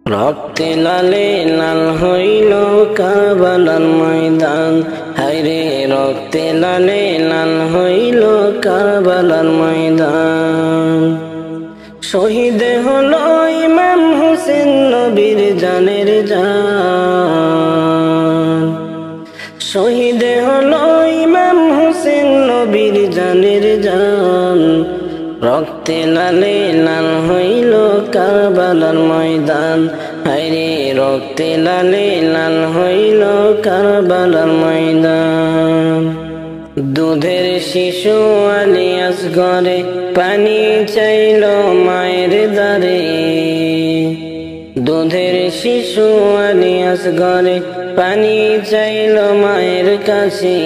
রক্তে লালে লাল হইল কারবালার ময়দান, হায়রে রক্তে লালে লাল হইল কারবালার ময়দান। শহীদ হলো ইমাম হোসেন নবীর জানের জান, শহীদ হলো ইমাম হোসেন নবীর জানের জান। রক্তে লালে লাল হইল কারবালার ময়দান, হায়রে রক্তে লালে লাল হইল কারবালার ময়দান। দুধের শিশু আলী আসগরে পানি চাইল মায়ের দ্বারে, দুধের শিশু আলী আসগরে পানি চাইল মায়ের কাছে।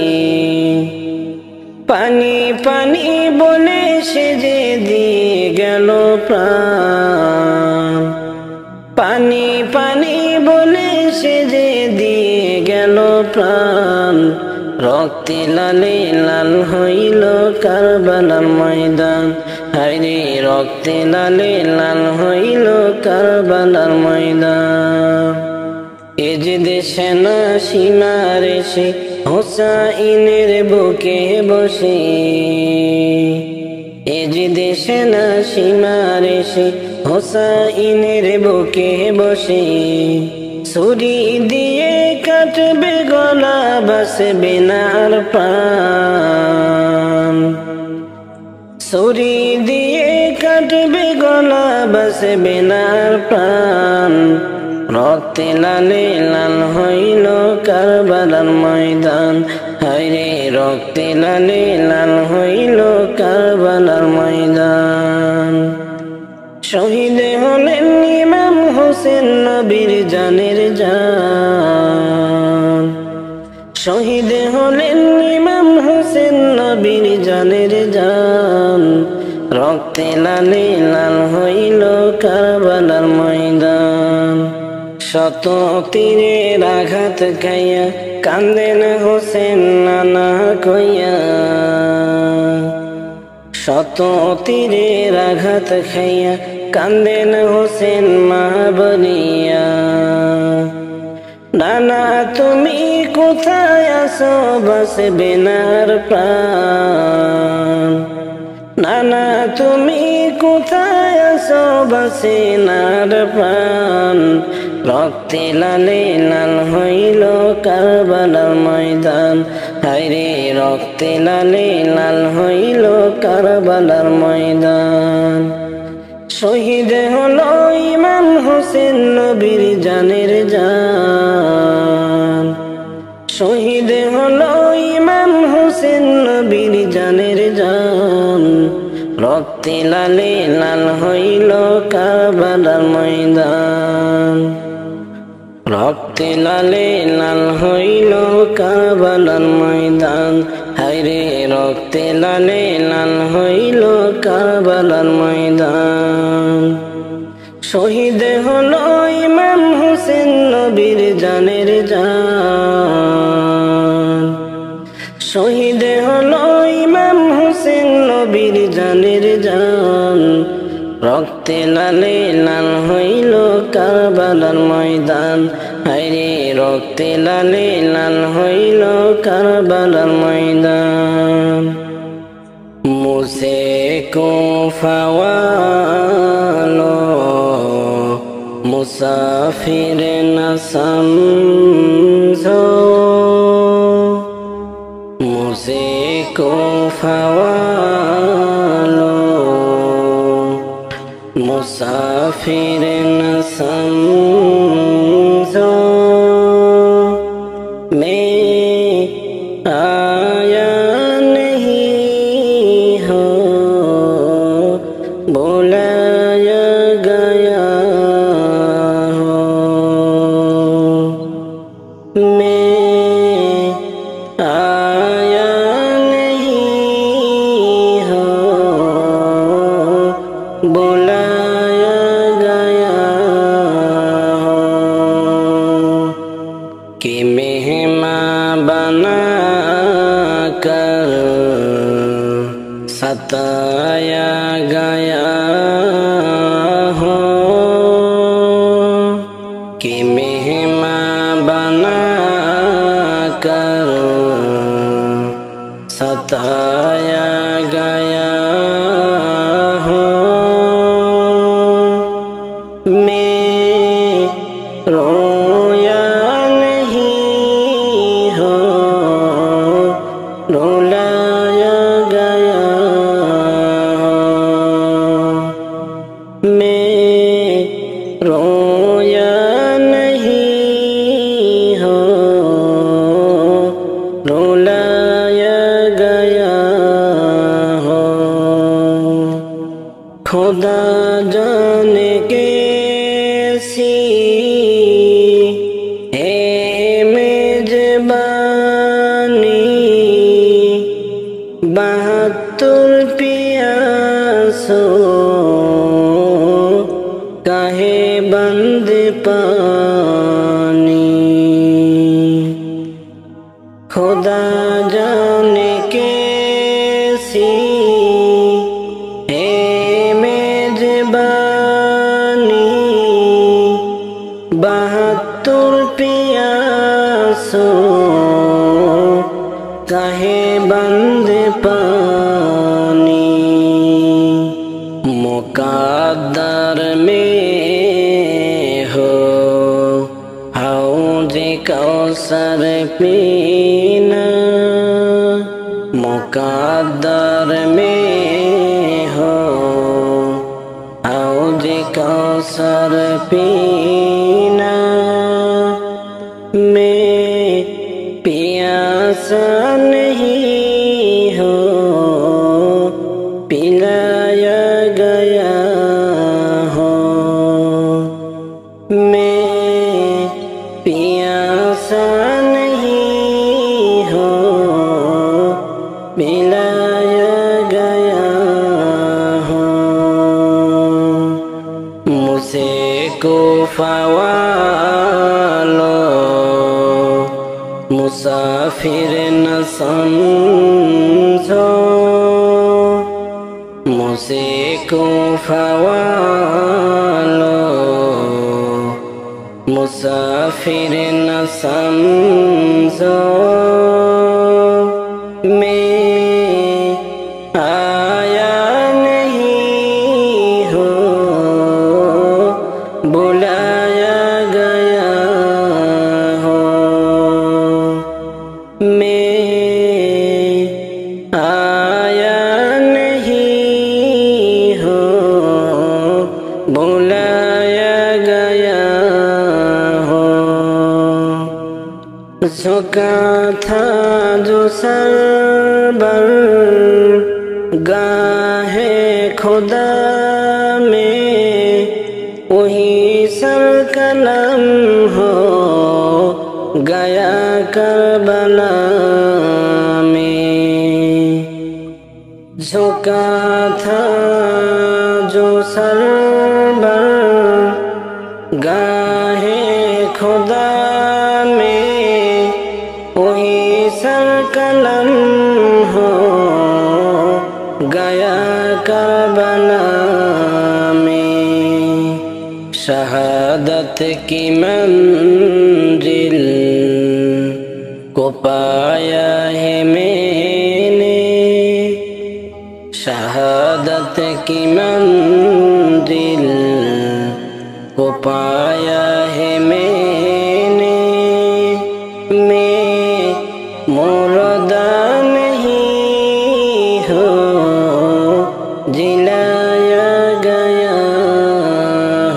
পানি পানি বলে সে যে দিয়ে গেল প্রাণ, পানি পানি বলে সে যে দিয়ে গেল প্রাণ। রক্তে লালে লাল হইল কারবালার ময়দান, হায়রে রক্তে লালে লাল হইল কারবালার ময়দান। এ যে দেশে না সীমার এসে হোসাইনের বুকে বসে, এ যে দেশে না সীমার এসে হোসাইনের বুকে বসে। ছুরি দিয়ে কাটবে গলা বাসবে না আর প্রাণ, ছুরি দিয়ে কাটবে গলা বাসবে না আর প্রাণ। রক্তে লালে লাল হইল কারবালার ময়দান, হায়রে রক্তে লালে লাল হইল কারবালার ময়দান। শহীদ হলেন ইমাম হোসেন নবীর জানের জান, শহীদ হলেন ইমাম হোসেন নবীর জানের জান। রক্তে লালে লাল হইল কারবালার ময়দান। শত তীরের আঘাত খাইয়া কান্দেন হোসেন নানা কইয়া, শত তীরের আঘাত খাইয়া কান্দেন হোসেন মা বলিয়া। নানা তুমি কোথায় আছো বাসবে না আর প্রাণ, নানা তুমি কোথায় আছো বাসে না আর প্রাণ। রক্তে লালে লাল হইল কারবালার ময়দান, হায়রে রক্তে লালে লাল হইল কারবালার ময়দান। শহীদ হলো ইমাম হোসেন নবীর জানের জান, শহীদ হলো ইমাম হোসেন নবীর জানের জান। রক্তে লালে লাল হইল কারবালার ময়দান, রক্তে লালে লাল হইল কারবালার ময়দান, হায়রে রক্তে লালে লাল হইল কারবালার ময়দান। শহীদ হলো ইমাম হোসেন নবীর জানের জান, শহীদ হলো ইমাম হোসেন নবীর জানের জান। রক্তে লালে লাল হইল কারবালার ময়দান, হায়রে রক্তে লালে লাল হইল কারবালার ময়দান। মুঝে কো ফাওয়ালো মুসাফির না সমঝো, মুঝে কো ফাওয়ালো मुसाफिर न समझो, मैं आया नहीं हो बुलाया गया हो, मैं आया नहीं हो बुलाया गया हो। कि मेहमान बना कर सताया गया हूँ। मैं रोया नहीं हूँ, रुलाया गया हूँ। मैं रोया नहीं हूँ, रुलाया गया हूँ। खुदा जाने कैसी है मेजबानी, 72 प्यासों काहे बंद पानी। खुदा जाने कैसी है मेजबानी, 72 प्यासों काहे बंद पानी। मुक़द्दर में हो हौज़े कौसर पीना, मुक़द्दर में हो हौज़े कौसर पीना। मैं प्यासा नहीं हूँ, पिलाया गया हूँ। मैं प्यासा नहीं हूँ, पिलाया गया हूँ। मुझसे कोफ़ा वालों मुसाफिर न समझो, मुझसे कोफ़ा वालों मुसाफिर न समझो। मैं आया नहीं हूँ, बुलाया गया हूँ। मैं आया नहीं हूँ, बुलाया गया हूँ। झुका था जो सर बर गाहे खुदा में, वही सर कलम हो गया करबला में। झुका था जो सर बर गाहे खुदा में, वही सर कलम हो गया करबला में। शहादत की मंजिल को पाया है मैंने, शहादत की मंजिल को पाया है मैंने। मैं मुर्दा नहीं हूँ, जिलाया गया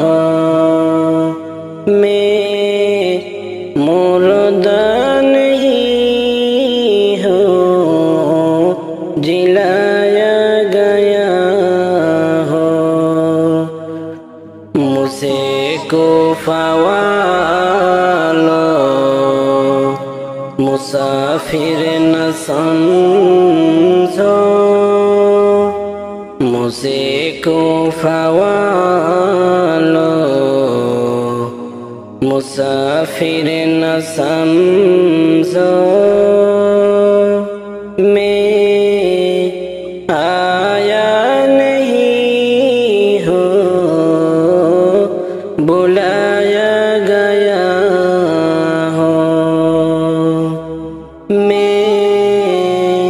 हूँ। मैं मुर्दा नहीं हूँ, जिलाया गया हूँ। मुझसे कोफ़ा वालों मुसाफिर न समझो, मुझसे कोफ़ा वालों मुसाफिर न समझो। मैं आया नहीं हूँ, बुलाया गया हो, मैं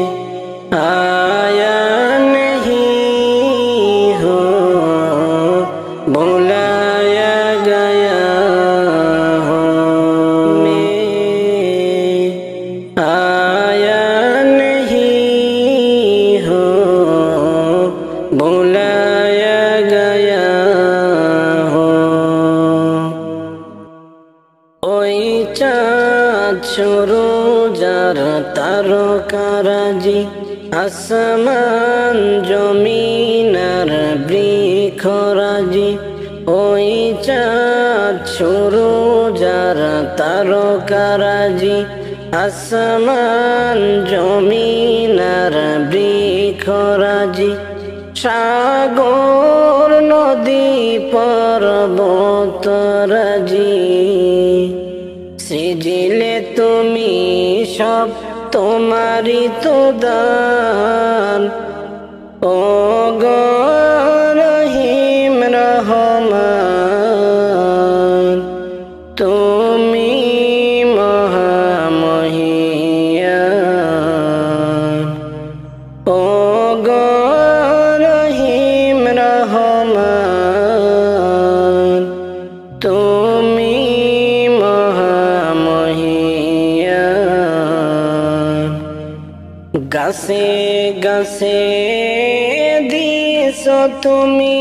आया नहीं हो, बुलाया गया हो, मैं आया नहीं हो, बुलाया गया हो। ওই চাঁদ সূরজ আর তারকারাজি, আসমান জমিন আর বৃক্ষরাজি, ওই চাঁদ সূরজ আর তারকারাজি, আসমান জমিন আর বৃক্ষরাজি, সাগর নদী পর্বতরাজি, সৃজিলে তুমি সব তোমারই তো দান। ওগো রহিম রহমান, তুমি মহামহিয়ান। ওগো রহিম রহমান, তুমি মহামহিয়ান। গাছে গাছে দিছ তুমি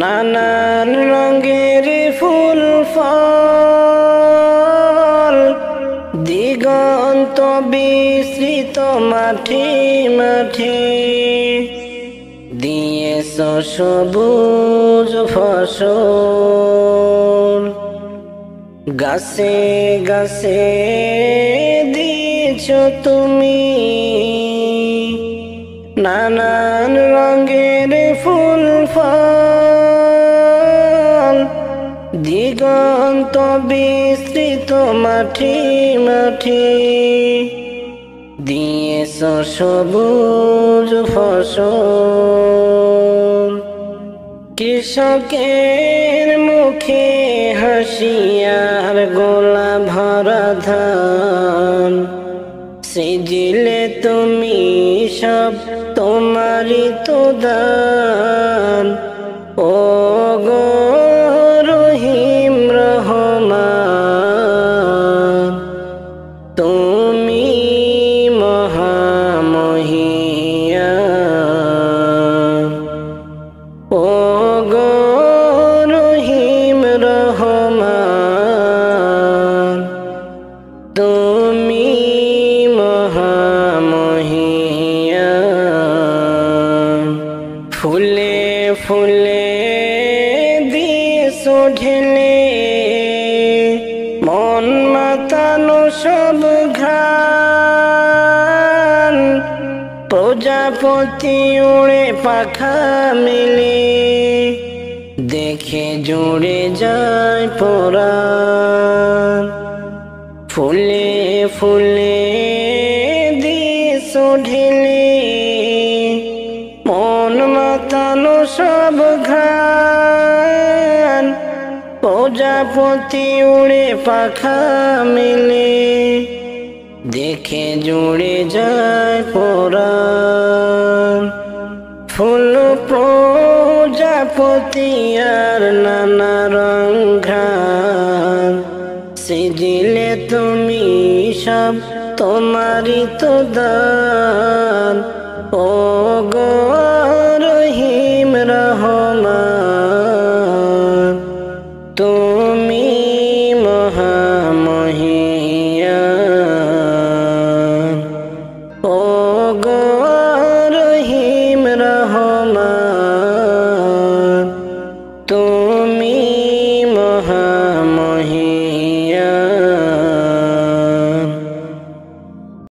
নানান রঙের ফুল ফল, দিগন্ত বিস্তৃত মাঠে মাঠে, দিয়েছ সবুজ ফসল। গাছে গাছে দিছ তুমি নানান রঙের ফুল ফল, দিগন্ত বিস্তৃত মাঠে মাঠে, দিয়েছ সবুজ ফসল। কৃষকের মুখে হাসিয়ার গোলা ভরা ধান, সৃজিলে তুমি সব তোমারই তো দান। ওগো রহিম রহমান, তুমি মহামহিয়ান। ওগো রহিম রহমান, তুমি মহামহিয়ান। ফুলে ফুলে দিয়েছ ঢেলে মন মাতানো সব ঘ্রাণ, প্রজাপতি উড়ে পাখা মেলে, দেখে জুড়ে যায় পরাণ। ফুলে ফুলে দিয়েছ ঢেলে মন মাতানো সব ঘ্রাণ, প্রজাপতি উড়ে পাখা মেলে, দেখে জুড়ে যায় পরাণ। ফুল প্রজাপতি আর নানা রং ঘ্রাণ, সৃজিলে তুমি সব তোমারই তো দান। ওগো রহিম রহমান, তুমি মহামহিয়ান।